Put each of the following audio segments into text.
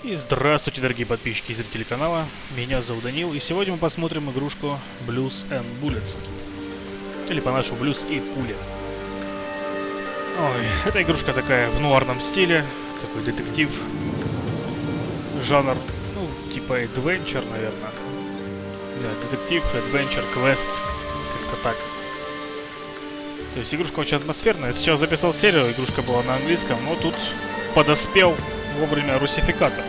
И здравствуйте, дорогие подписчики и зрители канала. Меня зовут Данил, и сегодня мы посмотрим игрушку Blues and Bullets. Или по-нашему Blues и пули. Ой, эта игрушка такая в нуарном стиле, такой детектив. Жанр, ну, типа adventure, наверное. Да, детектив, adventure, квест, как-то так. То есть игрушка очень атмосферная. Я сейчас записал серию, игрушка была на английском, но тут подоспел вовремя русификатор.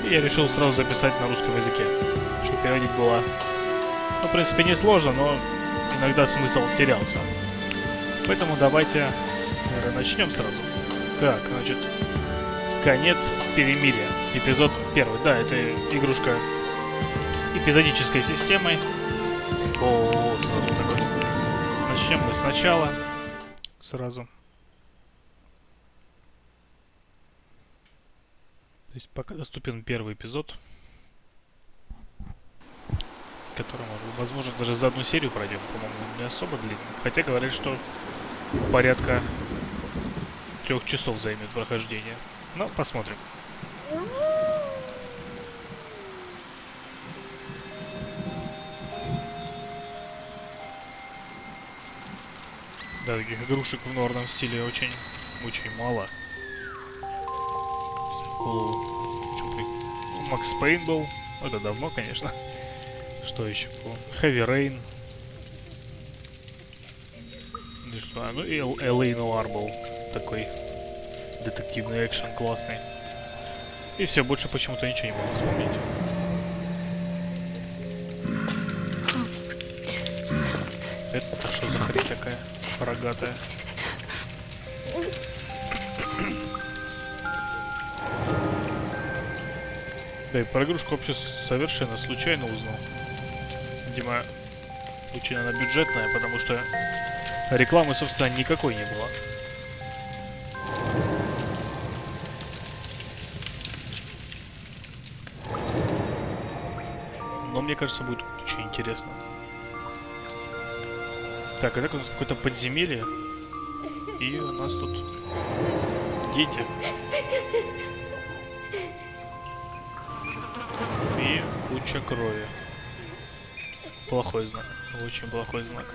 И я решил сразу записать на русском языке, чтобы переводить было, ну, в принципе, не сложно, но иногда смысл терялся. Поэтому давайте, наверное, начнем сразу. Так, значит, конец перемирия. Эпизод 1. Да, это игрушка с эпизодической системой. О, сразу такой. Начнем мы сначала. Сразу. То есть пока доступен первый эпизод, который, возможно, даже за одну серию пройдем, по-моему, не особо длинный. Хотя говорят, что порядка 3 часов займет прохождение. Но посмотрим. Да, таких игрушек в нуарном стиле очень мало. Макс Пейн был. Это давно, конечно. Что еще? Heavy Rain. Ну что? Ну и LA Noir был. Такой детективный экшен классный. И все, больше почему-то ничего не могу вспомнить. Это что за хрень такая рогатая? Да, и про игрушку вообще совершенно случайно узнал. Видимо, очень она бюджетная, потому что рекламы, собственно, никакой не было. Но мне кажется, будет очень интересно. Так, это у нас какое-то подземелье. И у нас тут дети. И куча крови. Плохой знак. Очень плохой знак.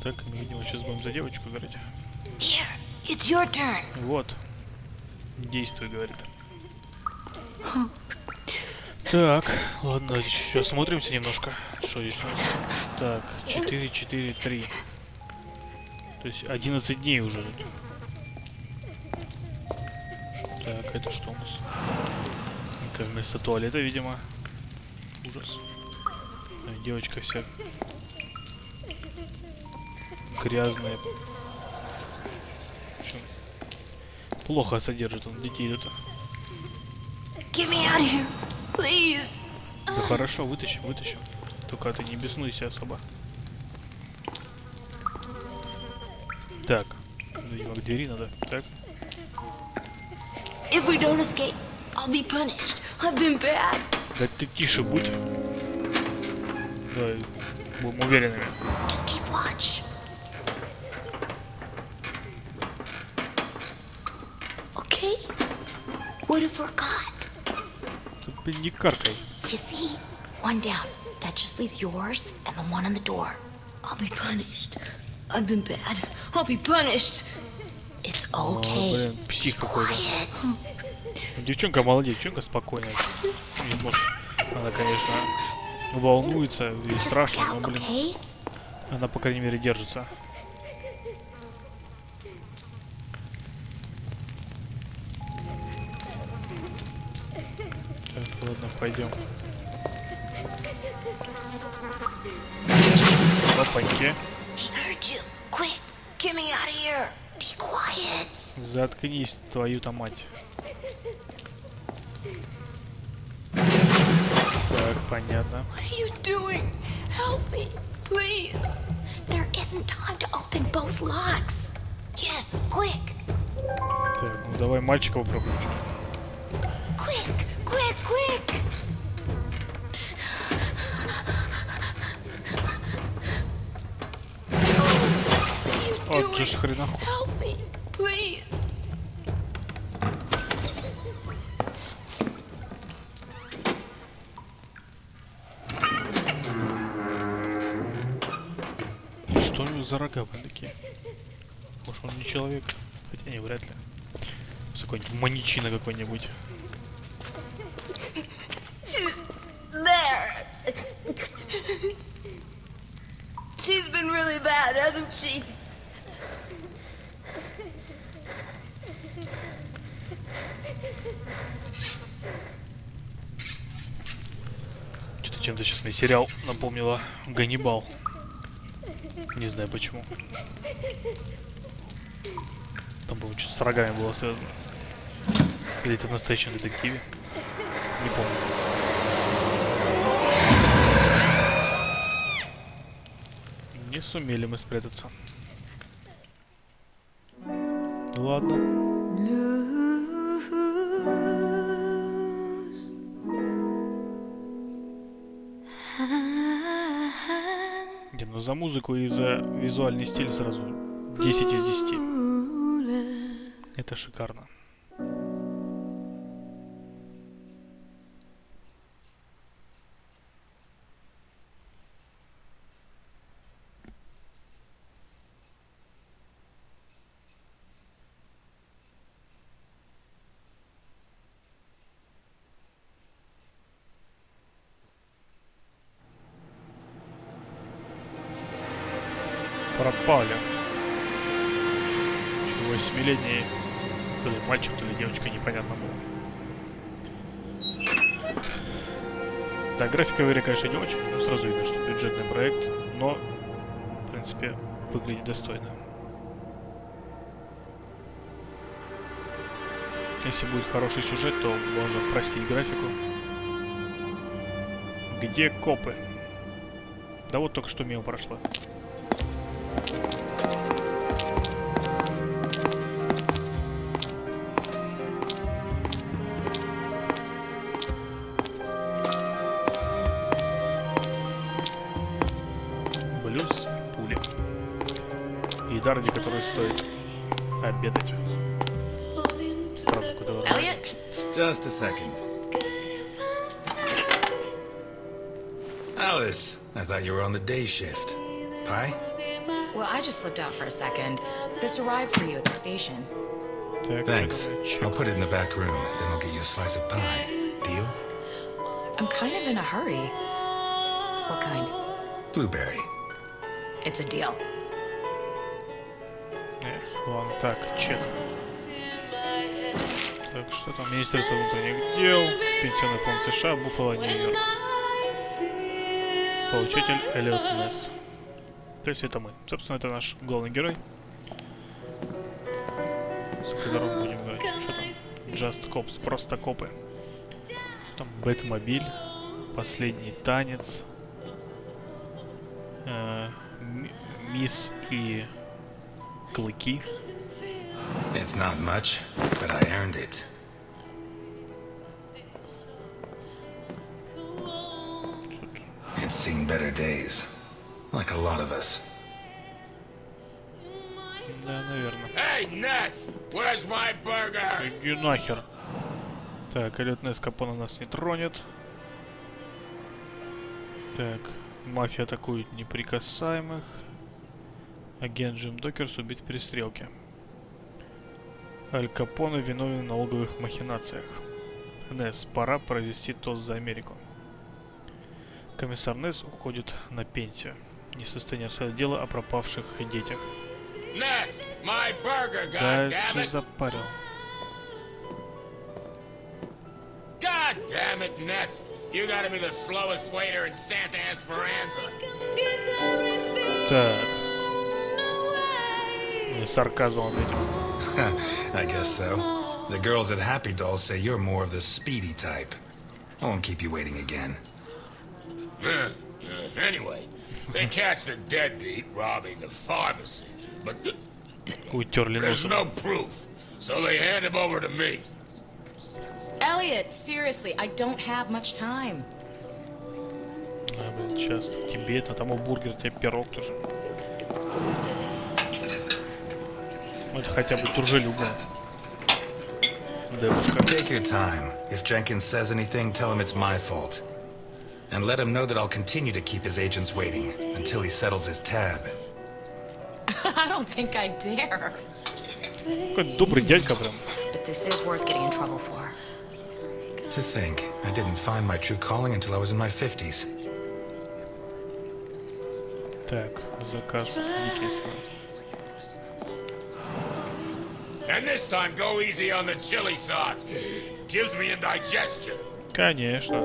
Так, мы, видимо, сейчас будем за девочку говорить. It's your turn. Вот. Действуй, говорит. Так, ладно, сейчас смотримся немножко. Что здесь у нас? Так, 4, 4, 3. То есть 11 дней уже тут. Так, это что у нас? Это вместо туалета, видимо. Ужас. Девочка вся грязная. В общем, плохо содержит он детей это. Get me out of here, please. Да хорошо, вытащим. Только ты не беснуйся особо. Так, видимо, к двери надо. Так. If we don't escape, I'll be punished. I've been bad. Да ты тише будь. Да, будем уверенными. Just keep watch. Okay? What if we're caught? Тут, блин, не каркай. You see? One down. That just leaves yours and the one on the door. I'll be punished. I've been bad. I'll be punished. It's okay. Блин, псих какой-то. Quiet. Девчонка молодец, девчонка спокойная. Может, она, конечно, волнуется и Just look страшно, out, но, блин, okay? она, по крайней мере, держится. Так, ладно, пойдем. Опаньки. He heard you. Quick, get me out of here. Be quiet. Заткнись, твою-то мать. Так, понятно. What are you doing? Help me, please. There isn't time to open both locks. Yes, quick. Так, ну давай мальчика попробуем. Quick, quick, quick. же ж хреноход. Help me, please. Что у него за рога такие? Может, он не человек? Хотя не, вряд ли. Какой-нибудь маньячина какой-нибудь. She's there. She's been really bad, hasn't she? Что-то чем-то сейчас мне сериал напомнила Ганнибал. Не знаю почему. Там было что-то с рогами было связано. Или это в настоящем детективе. Не помню. Не сумели мы спрятаться. Ну ладно. Не, ну за музыку и за визуальный стиль сразу 10 из 10. Это шикарно. Пропали. 8-летний, то ли мальчик, то ли девочка, непонятно было. Да, графика в игре, конечно, не очень, но сразу видно, что бюджетный проект, но, в принципе, выглядит достойно. Если будет хороший сюжет, то можно простить графику. Где копы? Да вот только что мимо прошла. Ради которой стоит обедать. Странно, куда вы... Elliot? Just a second. Alice, I thought you were on the day shift. Pie? Well, I just slipped out for a second. This arrived for you at the station. Так, thanks. I'll put it in the back room, then I'll get you a slice of pie. Deal? I'm kind of in a hurry. What kind? Blueberry. It's a deal. Ладно, так, чек. Так, что там? Министерство внутренних дел, Пенсионный фонд США, Буффало, Нью-Йорк. Получатель Эллиот Несс. То есть это мы. Собственно, это наш главный герой, с которым будем играть. Что там? Just Cops, просто копы. Там Бэтмобиль, Последний танец, Мисс и Клыки. It's not much, but I earned it. It's seen better days, like a lot of us. Да, наверное. Hey, Ness, where's my burger? Иди нахер. Так, Эллиот Несс Капоне нас не тронет. Так, мафия атакует неприкасаемых. Агент Джим Докерс убит в перестрелке. Аль Капоне виновен в налоговых махинациях. Несс, пора провести тост за Америку. Комиссар Несс уходит на пенсию. Не в состоянии расследовать дело о пропавших детях. Ness, my burger, Да, goddammit! что запарил. God damn it, Ness! You gotta be the slowest waiter in Santa Esperanza. Так. Сарказм ответил. I guess so. The girls at Happy Dolls say you're more of the speedy type. I won't keep you waiting again. Anyway, they catch the deadbeat robbing the pharmacy, but Утерли there's носом. no proof, so they hand him over to me. Elliot, seriously, I don't have much time. А, блин, сейчас тебе это, тому бургер, тебе пирог тоже. Ну, это хотя бы дружелюбная девушка. Take your time. If Jenkins says anything, tell him it's my fault. And let him know that I'll continue to keep his agents waiting until he settles his tab. I don't think I dare. Какой добрый дядька прям. But this is worth getting in trouble for. To think, I didn't find my true calling until I was in my 50s. Так, заказ Диккенсона. And this time, go easy on the chili sauce. Gives me indigestion. Конечно.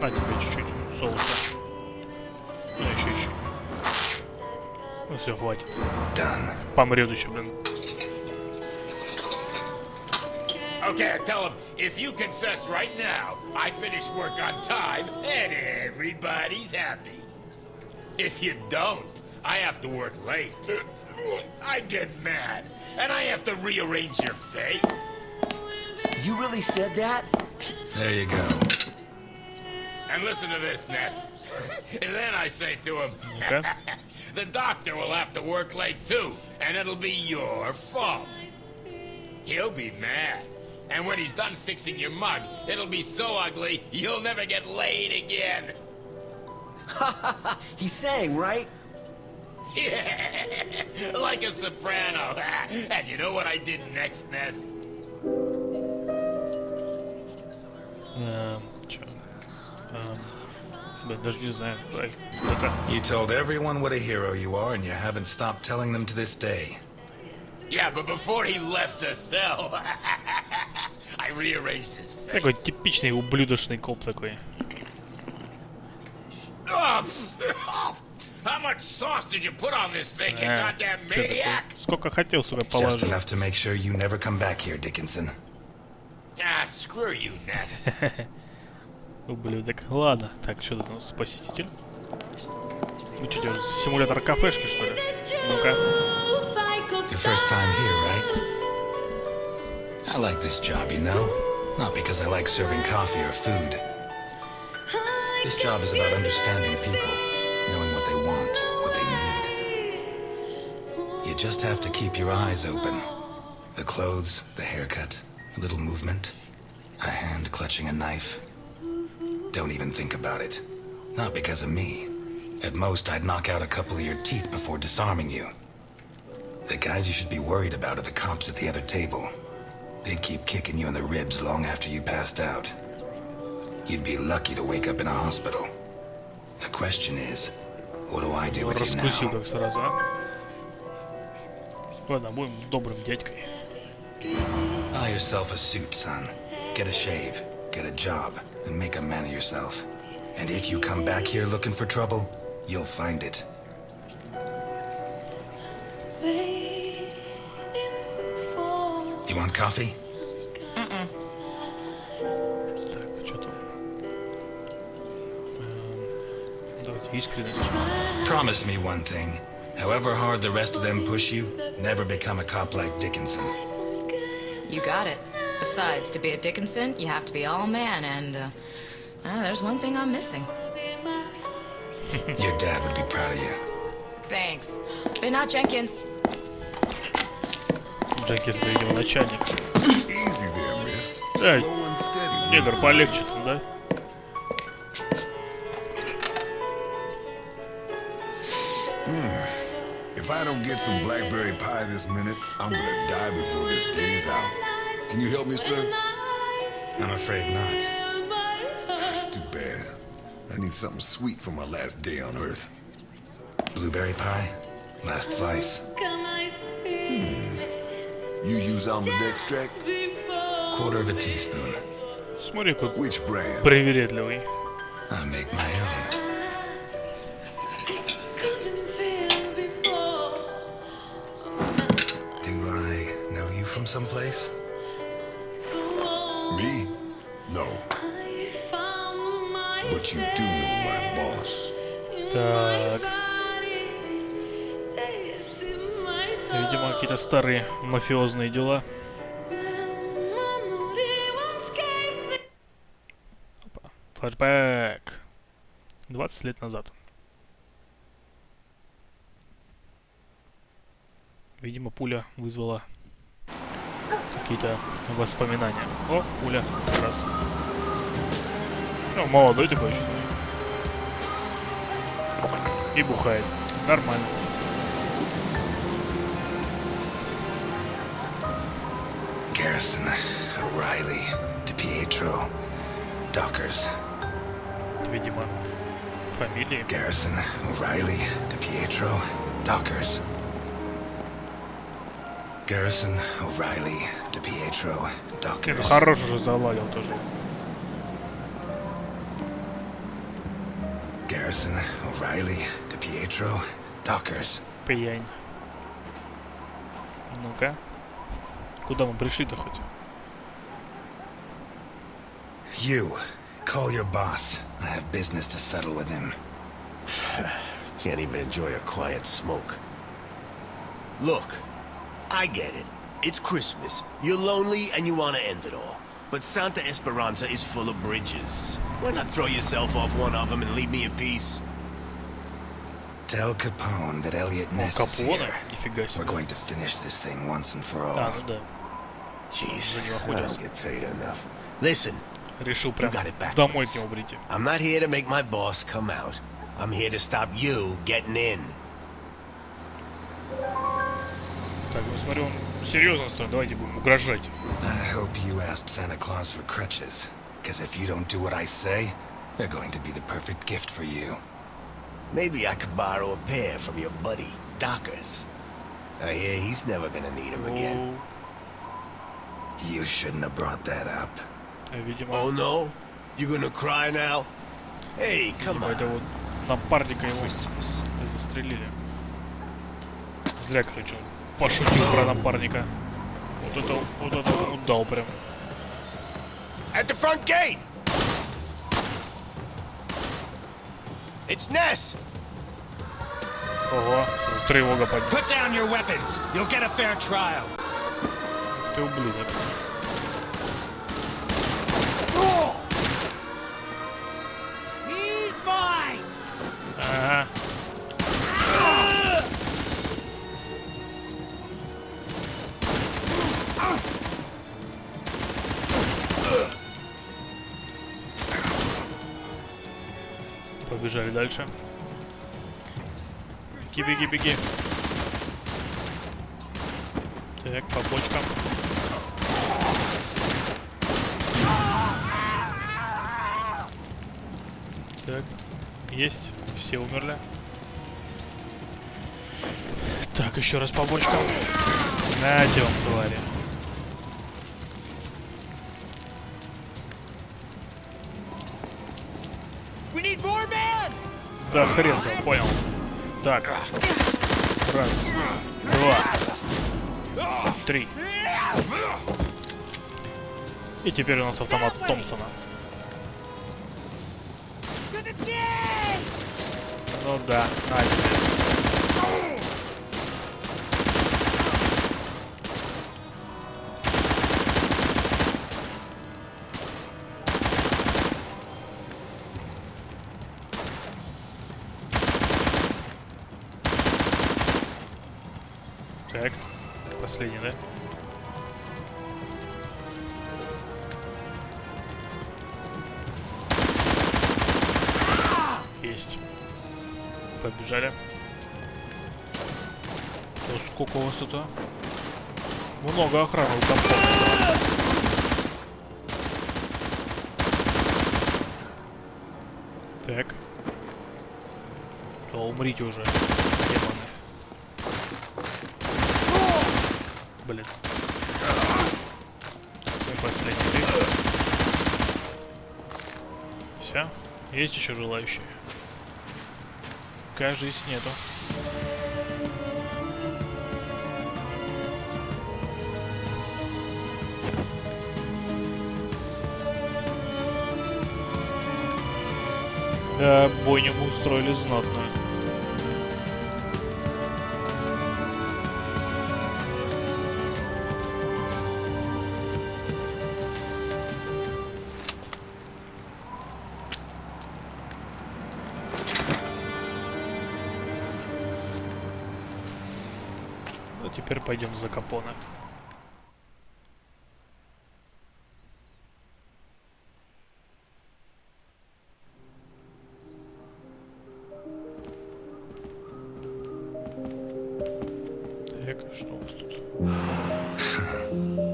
На тебе чуть-чуть соуса. Ну, еще. Ну, все, хватит. Done. Помрет еще, блин. Okay, tell him, if you confess right now, I finished work on time, and everybody's happy. If you don't, I have to work late. I get mad, and I have to rearrange your face. You really said that? There you go. And listen to this, Ness. And then I say to him, Okay. the doctor will have to work late too, and it'll be your fault. He'll be mad. And when he's done fixing your mug, it'll be so ugly, you'll never get laid again. He sang, right? Yeah, like a soprano. And you know what I did next, Ness? Чё? Да, даже не знаю. Ай, это... You told everyone what a hero you are, and you haven't stopped telling them to this day. Yeah, but before he left the cell, I rearranged his Такой face. типичный ублюдочный коп такой. Oh, how much sauce did you put on this thing, you goddamn Чё такое? maniac? Сколько хотел сюда Just положить. enough to make sure you never come back here, Dickinson. Ah, screw you, Ness. Ублюдок. Ладно. Так, что тут у нас? Посетитель. Вы что делаете? Симулятор кафешки, что ли? Ну-ка. Your first time here, right? I like this job, you know? Not because I like serving coffee or food. This job is about understanding people, knowing what they want, what they need. You just have to keep your eyes open. The clothes, the haircut, a little movement, a hand clutching a knife. Don't even think about it. Not because of me. At most, I'd knock out a couple of your teeth before disarming you. The guys you should be worried about are the cops at the other table. They'd keep kicking you in the ribs long after you passed out. You'd be lucky to wake up in a hospital. The question is, what do I do with you Раскусил now? так сразу, а? Ладно, будем добрым дядькой. Buy yourself a suit, son. Get a shave, get a job, and make a man of yourself. And if you come back here looking for trouble, you'll find it. You want coffee? Так, что там? Давайте искренность. Promise me one thing. However hard the rest of them push you, never become a cop like Dickinson. You got it. Besides, to be a Dickinson, you have to be all man, and there's one thing I'm missing. Your dad would be proud of you. Thanks. But not Jenkins. Дженкинс, видимо, начальник. Easy there, miss. Эй, Slow and steady. негр, wins the полегче race. там, да? If I don't get some blackberry pie this minute, I'm gonna die before this day's out. Can you help me, sir? I'm afraid not. That's too bad. I need something sweet for my last day on Earth. Blueberry pie? Last slice. You use almond extract? Quarter of a teaspoon. Смотри, как Which brand? привередливый. I make my own. Do I know you from someplace? Me? No. But you do know my boss. Так. Видимо, какие-то старые мафиозные дела. Опа. Флэшбэк. 20 лет назад. Видимо, пуля вызвала какие-то воспоминания. О, пуля. Раз. Ну, молодой такой еще. И бухает. Нормально. Garrison, O'Reilly, DiPietro, Dockers. Видимо, фамилии. Garrison, O'Reilly, DiPietro, Dockers. Garrison, O'Reilly, DiPietro, Dockers. Хорош уже заладил тоже. Garrison, O'Reilly, DiPietro, Dockers. Пьянь. Ну-ка. Куда мы пришли-то хоть? You, call your boss. I have business to settle with him. Can't even enjoy a quiet smoke. Look, I get it. It's Christmas. You're lonely and you want to end it all. But Santa Esperanza is full of bridges. Why not throw yourself off one of them and leave me in peace? Tell Capone that Elliot Ness is Капоне? here. Нифига We're себе. going to finish this thing once and for all. А, ну да. Jeez, За него I ходят. don't get paid enough. Listen, Решил прям got it backwards. домой к нему прийти. I'm not here to make my boss come out. I'm here to stop you getting in. Так, ну смотрю, он серьезно стоит. Давайте будем угрожать. I hope you asked Santa Claus for crutches. Because if you don't do what I say, they're going to be the perfect gift for you. Maybe I could borrow a pair from your buddy, Dockers. I hear he's never gonna need them again. You shouldn't have brought that up. Видимо, Oh no? You gonna cry now? Hey, come видимо, это on. вот напарника его Christmas. застрелили. Зря, короче, он пошутил про напарника. Вот это он удал прям. At the front gate! It's Ness! Ого, тревога подняла. Put down your weapons. You'll get a fair trial. Ты ублюдок. He's mine. Ага. Побежали дальше. Беги, беги, беги. Так, по бочкам. Так, есть. Все умерли. Так, еще раз по бочкам. Нате вам, твари. We need more men. Да хрен-то, понял. Так. Раз, два, три. И теперь у нас автомат Томпсона. Ну да, на тебе. Так, последний, да? Есть. Побежали. О, сколько у вас тут, а? Много охраны у Капоне. Так. То умрите уже, демоны. Блин. И последний рейд. Все. Есть еще желающие? Кажется, нету. Да, бойню мы устроили знатную. А теперь пойдем за Капоне. Так, что у нас тут?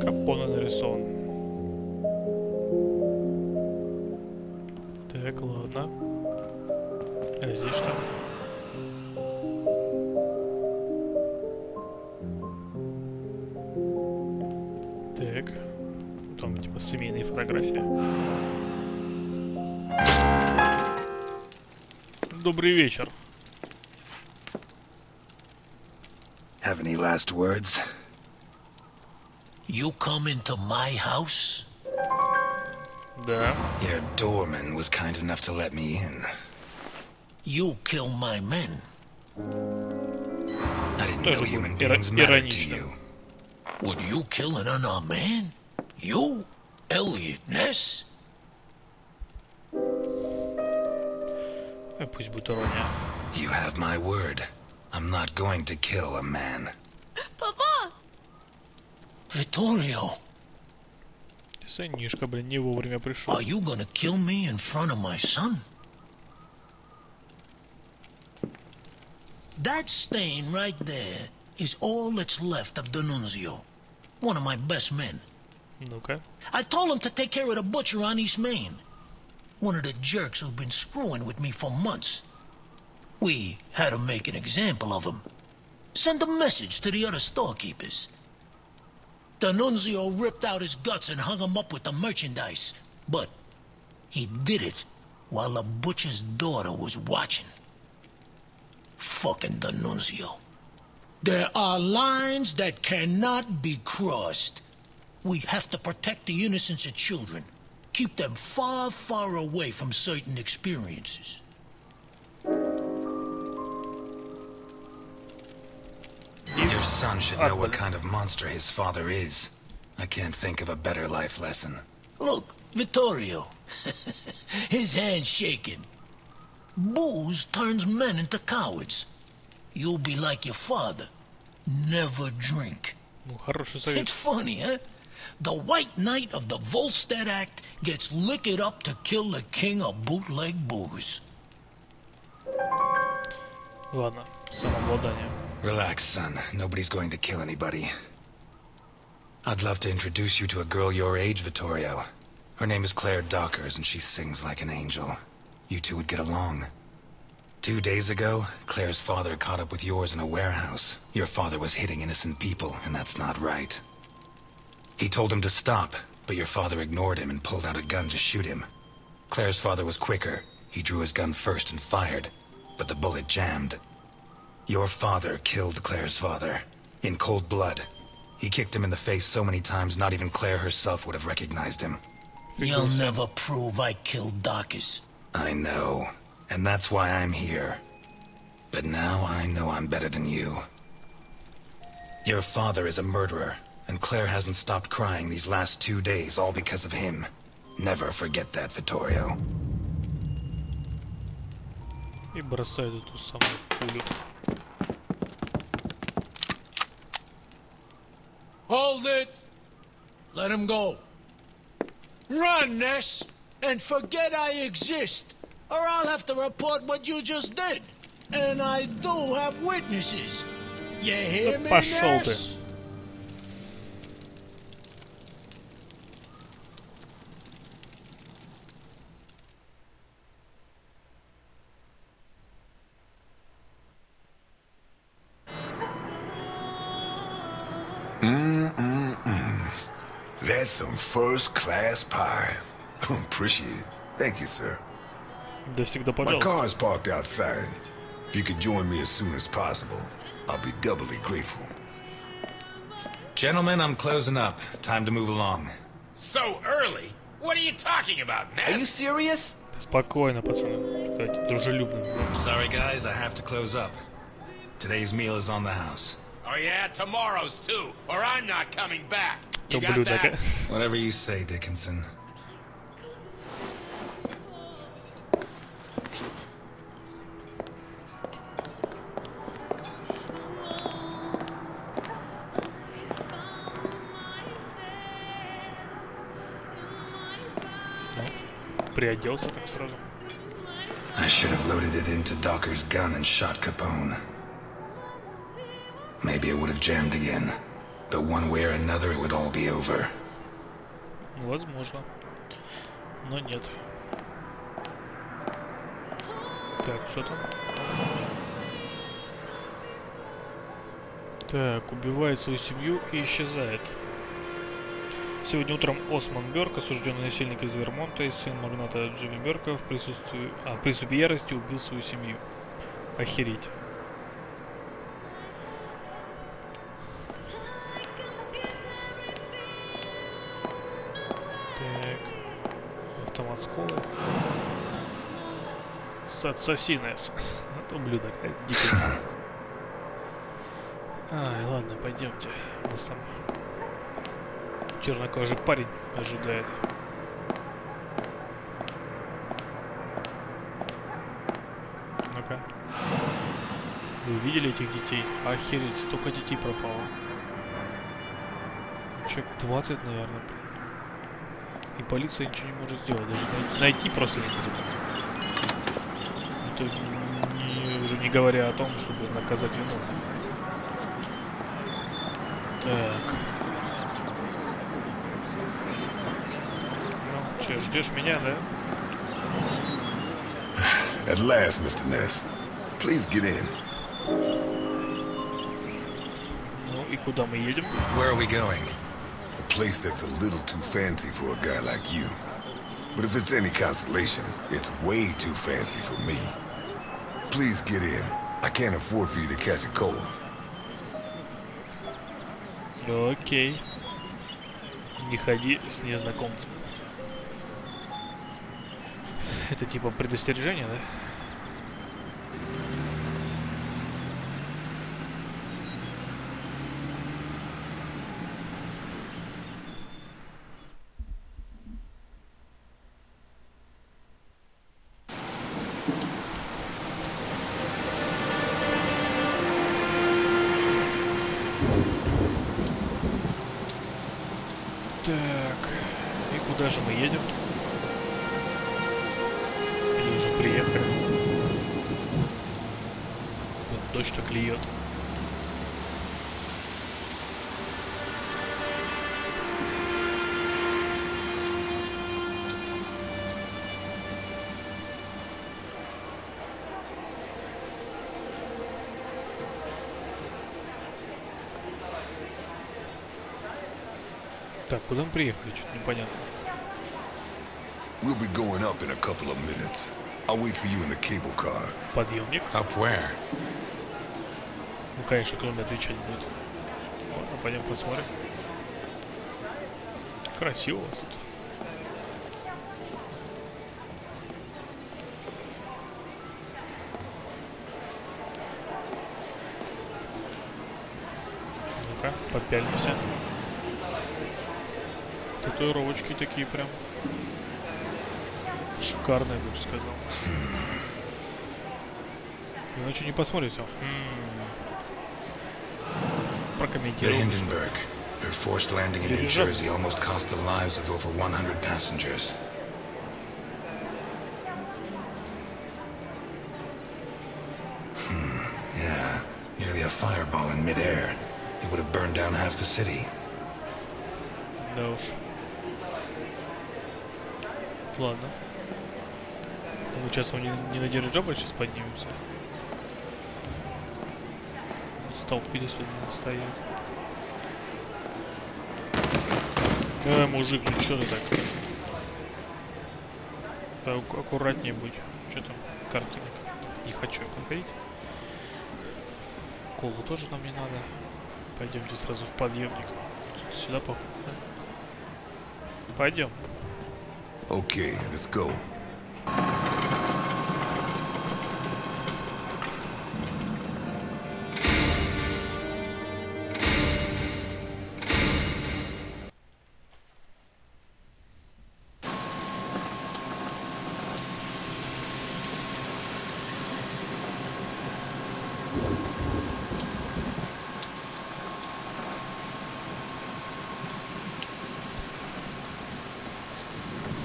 Капоне нарисован. Так, ладно. А здесь что? Так. Там типа семейные фотографии. Добрый вечер. Have any last words? You come into my house? Да. Your doorman was kind enough to let me in. You kill my men. I didn't know human beings mattered to you. Would you kill an unarmed man? You? Elliot Ness? Пусть будет ирония. You have my word. I'm not going to kill a man. Papa! Vittorio, Сынишка, блин, не вовремя пришел. are you gonna kill me in front of my son? That stain right there is all that's left of D'Annunzio, one of my best men. Ну-ка. I told him to take care of the butcher on East Main. One of the jerks who've been screwing with me for months. We had to make an example of him. Send a message to the other storekeepers. D'Annunzio ripped out his guts and hung him up with the merchandise. But he did it while the butcher's daughter was watching. Fucking D'Annunzio. There are lines that cannot be crossed. We have to protect the innocence of children. Keep them far, far away from certain experiences. Your son should know what kind of monster his father is. I can't think of a better life lesson. Look, Vittorio. His hand's shaking. Booze turns men into cowards. You'll be like your father. Never drink. Ну, хороший совет. It's funny, huh? The White Knight of the Volstead Act gets liquored up to kill the king of bootleg booze. Ладно, самообладание. Relax, son. Nobody's going to kill anybody. I'd love to introduce you to a girl your age, Vittorio. Her name is Claire Dockers, and she sings like an angel. You two would get along. 2 days ago, Claire's father caught up with yours in a warehouse. Your father was hitting innocent people, and that's not right. He told him to stop, but your father ignored him and pulled out a gun to shoot him. Claire's father was quicker. He drew his gun first and fired, but the bullet jammed. Your father killed Claire's father, in cold blood. He kicked him in the face so many times not even Claire herself would have recognized him. You'll never prove I killed Dockers. I know, and that's why I'm here. But now I know I'm better than you. Your father is a murderer, and Claire hasn't stopped crying these last 2 days, all because of him. Never forget that, Vittorio. И бросает эту самую пулю. Hold it! Let him go. Run, Ness, and forget I exist, or I'll have to report what you just did. And I do have witnesses. You hear me, Пошел ты. Ness? That's some first-class pie. Appreciate it. Thank you, sir. Да всегда My пожалуйста. car's parked outside. If you could join me as soon as possible, I'll be doubly grateful. Gentlemen, I'm closing up. Time to move along. So early? What are you talking about, Ness? Are you serious? Спокойно, пацаны. Давайте, дружелюбно. I'm sorry, guys. I have to close up. Today's meal is on the house. Oh yeah, tomorrow's too, or I'm not coming back. You got Ублюдок. that? Whatever you say, Dickinson. Приоделся так сразу. I should have loaded it into Docker's gun and shot Capone. Maybe it would have jammed again, but one way or another it would all be over. Возможно. Но нет. Так, что там? Так, убивает свою семью и исчезает. Сегодня утром Осман Бёрк, осужденный насильник из Вермонта и сын магната Джимми Бёрка, в приступе ярости убил свою семью. Охереть. Так. Автомат с колой. Ассасинес. Ублюдок. Дикий. Ай, ладно, пойдемте. У нас там чернокожий парень ожидает. Ну-ка. Вы видели этих детей? Охереть, столько детей пропало. Человек 20, наверное. И полиция ничего не может сделать. Даже найти просто не может. Это уже не говоря о том, чтобы наказать виновных. Так. Ну, что, ждешь меня, да? At last, Mr. Ness. Please get in. Ну и куда мы едем? Where are we going? A place that's a little too fancy for a guy like you. But if it's any consolation, it's way too fancy for me. Please get in. I can't afford for you to catch a cold. Окей. Не ходи с незнакомцем. Это типа предостережение, да? Так, и куда же мы едем? Или уже приехали? Вот дождь так льет. Так, куда мы приехали? Что-то непонятно. We'll be going up in a couple of minutes. I'll wait for you in the cable car. Подъемник. Up where? Ну, конечно, кто мне отвечать будет. Ладно, пойдем посмотрим. Красиво у вас тут. Ну-ка, подпялимся. Татуировочки такие прям шикарные, я бы сказал. Иначе не посмотрите. The Прокомментируем. Hindenburg. Her forced landing in New Jersey almost cost the lives of over 100 passengers. Yeah, nearly a fireball in midair. It would have burned down half the city. Да уж. Ладно. Мы сейчас не на дирижабль сейчас поднимемся. Столпились сюда, стоят. Мужик, ну что ты так? Да, аккуратнее будь. Что там? Картинка. Не хочу проходить. Колу тоже нам не надо. Пойдемте сразу в подъемник. Сюда по. Пойдем. Okay, let's go.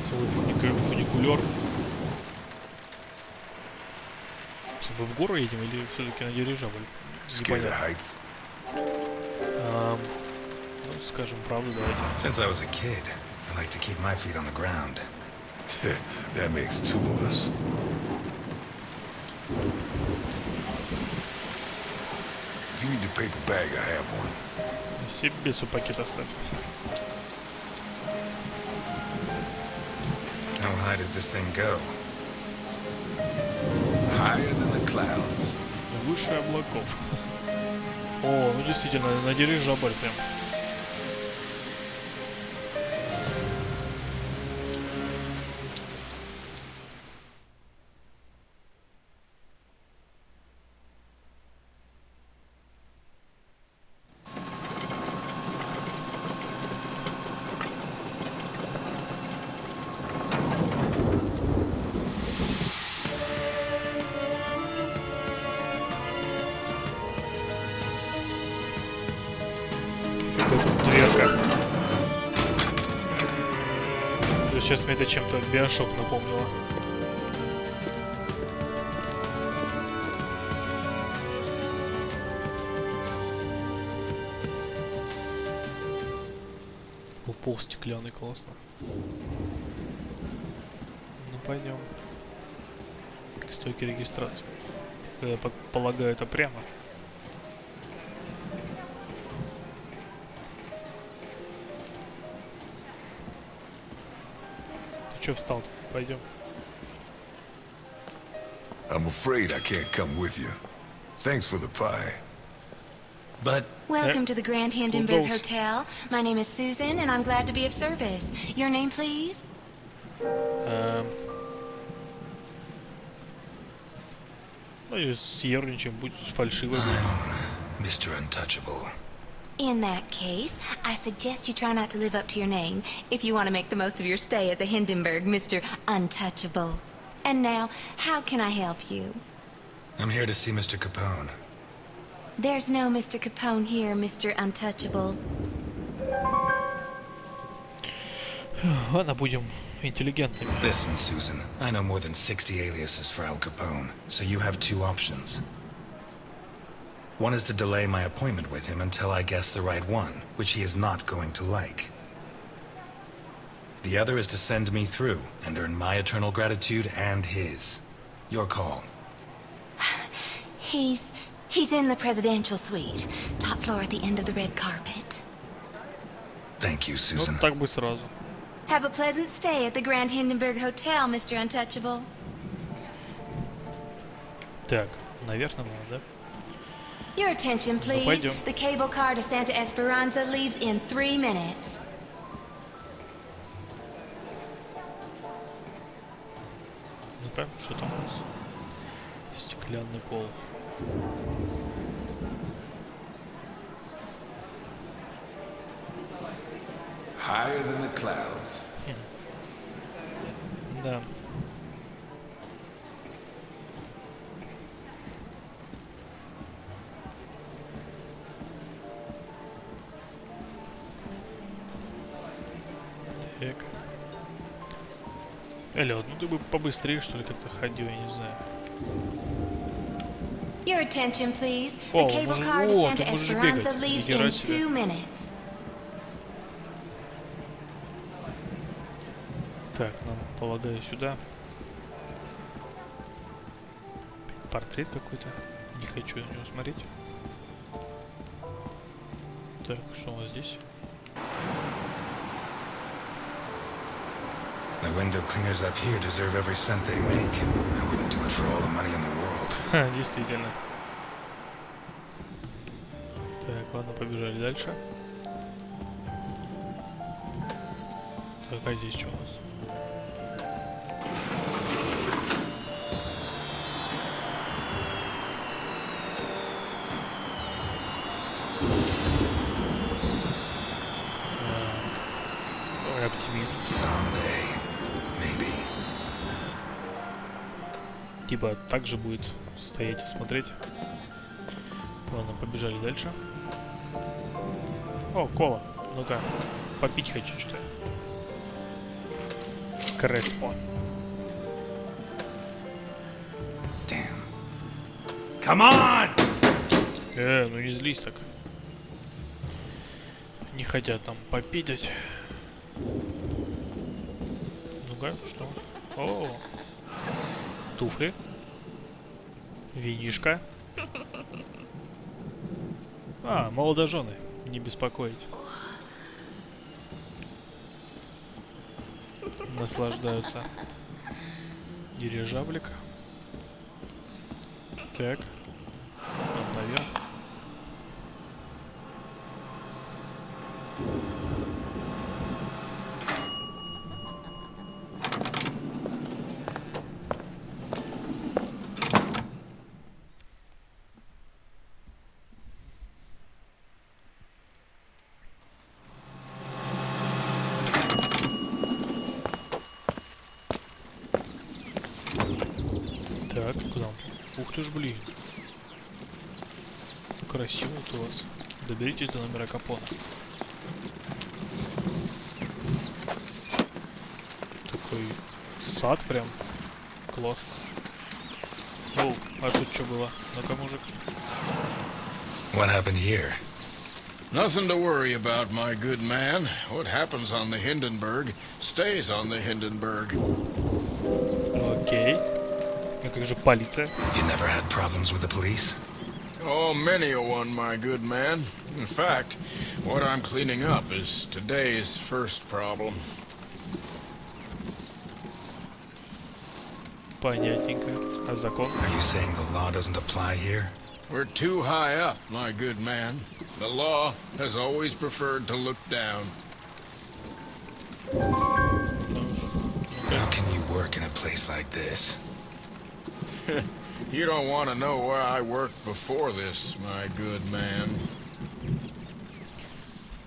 Целый фуникулер. гору едем или все-таки на дирижабль? Scared of heights? Ну, скажем правду, давайте. Since I was a kid, I like to keep my feet on the ground. That makes two of us. If you need a paper bag, I have one. Себе супакет оставь. How high does this thing go? Higher than the clouds. Выше облаков. О, ну действительно, на дирижабль прям. Дверка. Сейчас мне это чем-то Биошок напомнило. Пол стеклянный, классно. Ну пойдем к стойке регистрации. Я полагаю, это прямо. Че встал? Пойдем. I'm afraid I can't come with you. Thanks for the pie. But Welcome to the Grand Hindenburg Kudos. Hotel. My name is Susan, and I'm glad to be of service. Your name, please? Ну и съерничаем, будь фальшивый. Mr. Untouchable. In that case, I suggest you try not to live up to your name if you want to make the most of your stay at the Hindenburg, Mr. Untouchable. And now, how can I help you? I'm here to see Mr. Capone. There's no Mr. Capone here, Mr. Untouchable. Ладно, будем интеллигентными. Listen, Susan. I know more than 60 aliases for Al Capone, so you have two options. One is to delay my appointment with him until I guess the right one, which he is not going to like. The other is to send me through and earn my eternal gratitude and his. Your call. He's in the presidential suite, top floor at the end of the red carpet. Thank you, Susan. Вот так бы сразу. Have a pleasant stay at the Grand Hindenburg Hotel, Mr. Untouchable. Так, наверх нам надо, да? Your attention, please. пойдем. The cable car to Santa Esperanza leaves in 3 minutes. Ну-ка, что там у нас? Стеклянный пол. Higher than the clouds. Да. Так. Эллиот, ну ты бы побыстрее, что ли, как-то ходил, я не знаю. Your attention, please. The Oh, cable можешь- car to о, Santa ты можешь Esperanza бегать, leaves нихера in себе. 2 minutes. Так, нам, полагаю, сюда. Портрет какой-то. Не хочу на него смотреть. Так, что у нас здесь? The window cleaners up here deserve every cent they make. I wouldn't do it for all the money in the world. Ха, действительно. Так, ладно, побежали дальше. Так, а здесь что у нас? Оптимизм. Someday, maybe. Типа так же будет стоять и смотреть. Ладно, побежали дальше. О, кола. Ну-ка, попить хочу что-то. Креспо. Damn. Come on! Ну не злись так. Не хотят там попидать. Ну-ка, что? О, туфли. Винишка. А, молодожены. Не беспокоить. Наслаждаются. Дирижаблик. Так. Вот наверх. Так, куда он? Ух ты ж, блин. Красиво это у вас. Доберитесь до номера Капоне. Такой сад прям. Класс. Оу, а тут что было? Ну-ка, мужик. What happened here? Nothing to worry about, my good man. What happens on the Hindenburg stays on the Hindenburg. Окей. А как же полиция? You never had problems with the police? Oh, many a one, my good man. In fact, what I'm cleaning up is today's first problem. Понятненько. А закон? Are you saying the law doesn't apply here? We're too high up, my good man. The law has always preferred to look down. How can you work in a place like this? You don't want to know where I worked before this, my good man.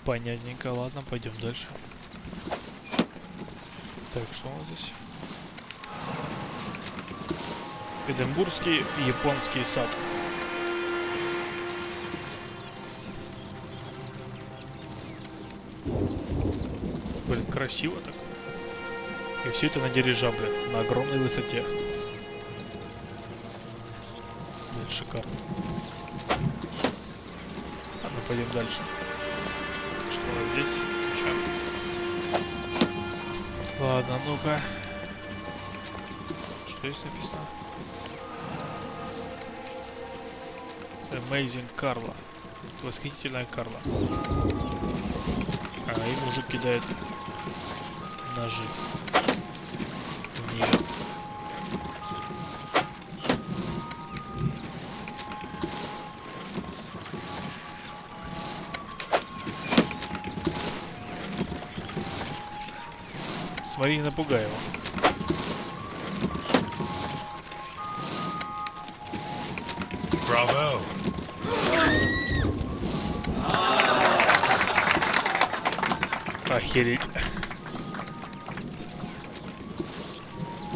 Понятненько, ладно, пойдем дальше. Так, что у нас здесь? Эдинбургский японский сад. Блин, красиво так. И все это на дирижабле, на огромной высоте. Блин, шикарно. Ладно, пойдем дальше. Что у нас здесь? Сейчас. Ладно, ну-ка. Что здесь написано? Amazing Карла. Восхитительная Карла. А, и мужик кидает ножи в нее. Смотри, не напугай его. Bravo! Охереть.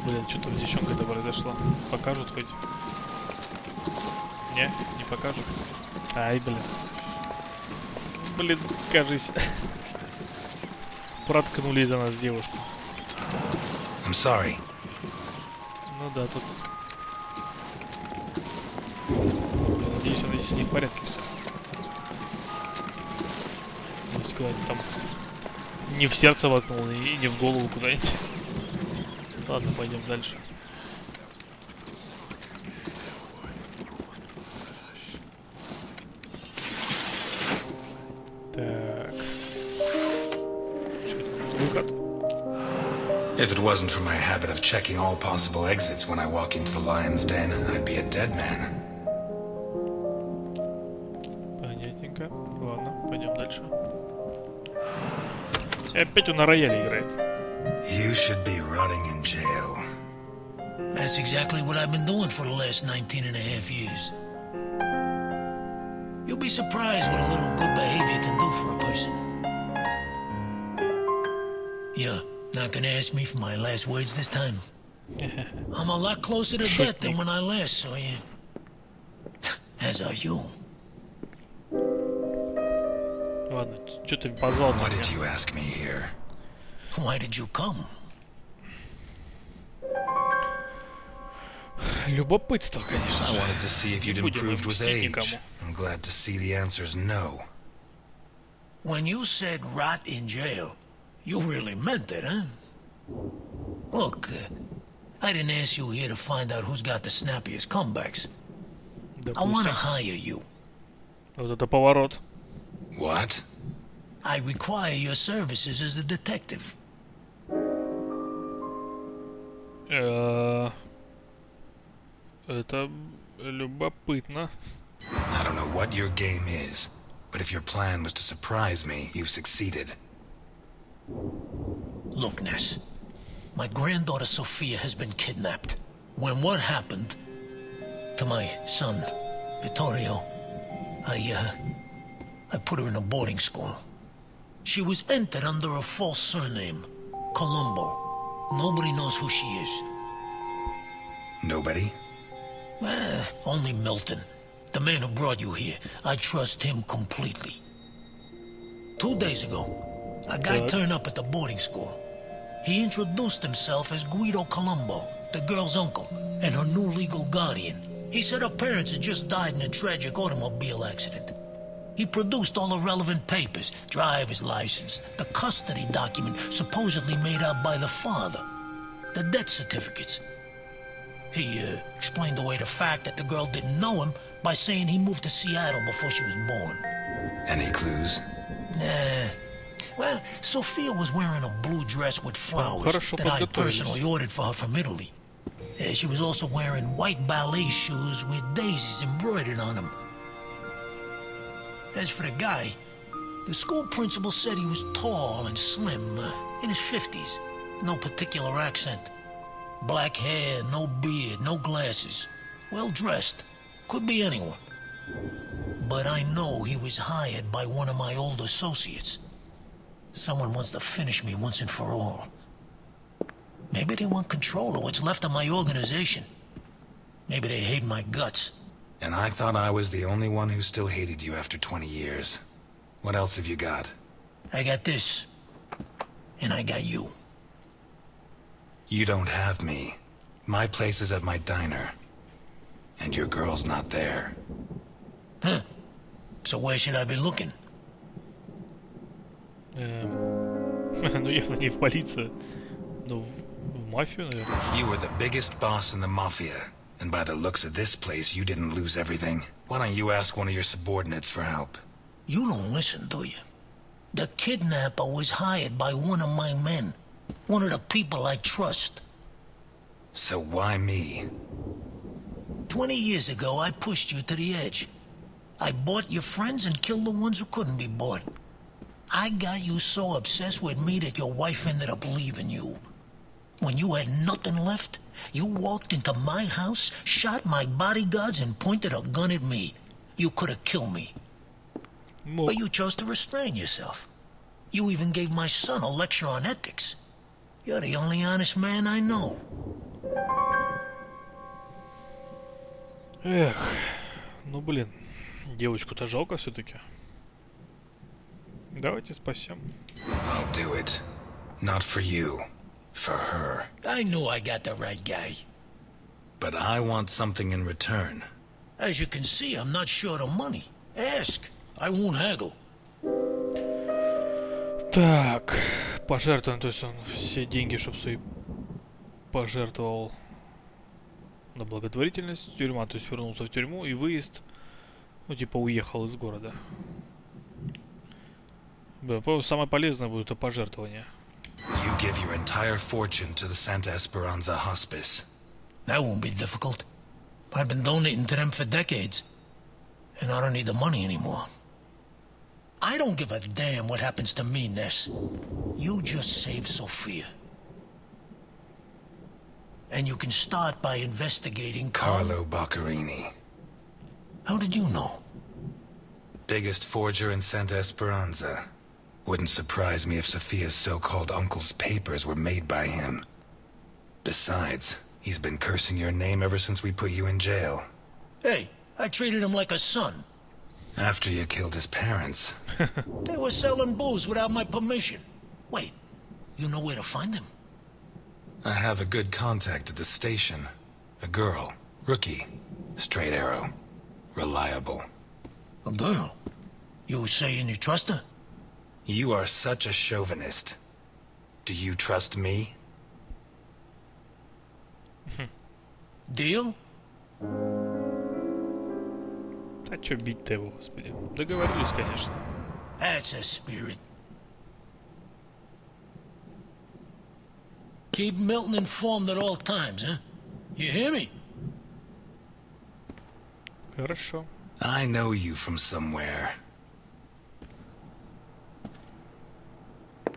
Блин, что-то здесь еще когда произошло. Покажут хоть? Не, не покажут. Ай, блин. Блин, кажись. Проткнули из-за нас девушку. I'm sorry. Ну да, тут... Надеюсь, она здесь не в порядке все. Если куда-нибудь там не в сердце воткнул, и не в голову куда-нибудь. Ладно, пойдем дальше. Так. Что это? Выход? If it wasn't for my habit of checking all possible exits when I walk into the lion's den, I'd be a dead man. Понятненько. Ладно, пойдем дальше. И опять он на рояле играет. You should be rotting in jail. That's exactly what I've been doing for the last 19 and a half years. You'll be surprised what a little good behavior can do for a person. Yeah, not gonna ask me for my last words this time. I'm a lot closer to death than when I last saw you. As are you. Ладно, что ты позвал Why меня? did you ask me here? Why did you come? Любопытство, конечно I же. wanted to see if you'd Не будем improved with мстить age. никому. I'm glad to see the answer's no. When you said rot in jail, you really meant it, huh? Look, I didn't ask you here to find out who's got the snappiest comebacks. I want to Допустим. hire you. Вот это поворот. What? I require your services as a detective. Это любопытно. I don't know what your game is, but if your plan was to surprise me, you've succeeded. Look, Ness, my granddaughter Sophia has been kidnapped. When what happened to my son, Vittorio, I put her in a boarding school. She was entered under a false surname, Colombo. Nobody knows who she is. Nobody? Only Milton, the man who brought you here. I trust him completely. 2 days ago, a guy turned up at the boarding school. He introduced himself as Guido Colombo, the girl's uncle, and her new legal guardian. He said her parents had just died in a tragic automobile accident. He produced all the relevant papers, driver's license, the custody document supposedly made out by the father, the death certificates. He explained away the fact that the girl didn't know him by saying he moved to Seattle before she was born. Any clues? Nah. Well, Sophia was wearing a blue dress with flowers that I personally ordered for her from Italy. She was also wearing white ballet shoes with daisies embroidered on them. As for the guy, the school principal said he was tall and slim, in his 50s. No particular accent. Black hair, no beard, no glasses. Well dressed. Could be anyone. But I know he was hired by one of my old associates. Someone wants to finish me once and for all. Maybe they want control of what's left of my organization. Maybe they hate my guts. And I thought I was the only one who still hated you after 20 years. What else have you got? I got this. And I got you. You don't have me. My place is at my diner. And your girl's not there. Huh. So where should I be looking? Ну, явно не в полицию. Ну, в мафию, наверное. You were the biggest boss in the mafia. And by the looks of this place, you didn't lose everything. Why don't you ask one of your subordinates for help? You don't listen, do you? The kidnapper was hired by one of my men. One of the people I trust. So why me? 20 years ago, I pushed you to the edge. I bought your friends and killed the ones who couldn't be bought. I got you so obsessed with me that your wife ended up leaving you. When you had nothing left, you walked into my house, shot my bodyguards, and pointed a gun at me. You could have killed me. But you chose to restrain yourself. You even gave my son a lecture on ethics. You're the only honest man I know. Эх, ну блин, девочку-то жалко все-таки. Давайте спасем. I'll do it. Not for you. For her. I knew I got the right guy. But I want something in return. As you can see, I'm not short of money. Ask. I won't haggle. Так, пожертвован, то есть он все деньги, чтобы свои пожертвовал на благотворительность, тюрьма, то есть вернулся в тюрьму и выезд, ну типа уехал из города. Да, по-моему, самое полезное будет это пожертвование. You give your entire fortune to the Santa Esperanza Hospice. That won't be difficult. I've been donating to them for decades. And I don't need the money anymore. I don't give a damn what happens to me, Ness. You just save Sophia. And you can start by investigating Carlo Boccherini. How did you know? Biggest forger in Santa Esperanza. Wouldn't surprise me if Sophia's so-called uncle's papers were made by him. Besides, he's been cursing your name ever since we put you in jail. Hey, I treated him like a son. After you killed his parents. They were selling booze without my permission. Wait, you know where to find them? I have a good contact at the station. A girl. Rookie. Straight arrow. Reliable. A girl? You were saying you trust her? You are such a chauvinist. Do you trust me? Deal? А чё бить-то его, господи? Договорились, конечно. That's a spirit. Keep Milton informed at all times, huh? You hear me? Хорошо. I know you from somewhere.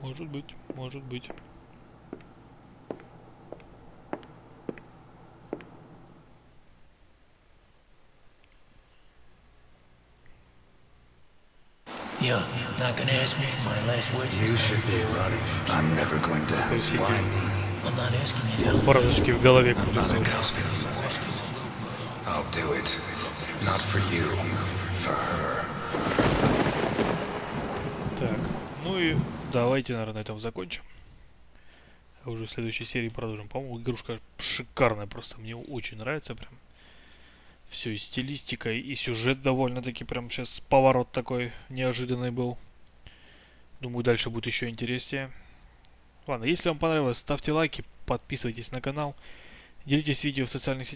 Может быть, может быть. You're not gonna ask me for my last words? You should be running. I'm never going to. Why me? I'm not asking you, fella. Мордочки в голове крутятся. I'll do it. Not for you. For her. Так, ну и давайте, наверное, на этом закончим. А уже в следующей серии продолжим. По-моему, игрушка шикарная просто. Мне очень нравится прям. Все, и стилистика, и сюжет довольно-таки прям сейчас поворот такой неожиданный был. Думаю, дальше будет еще интереснее. Ладно, если вам понравилось, ставьте лайки, подписывайтесь на канал, делитесь видео в социальных сетях.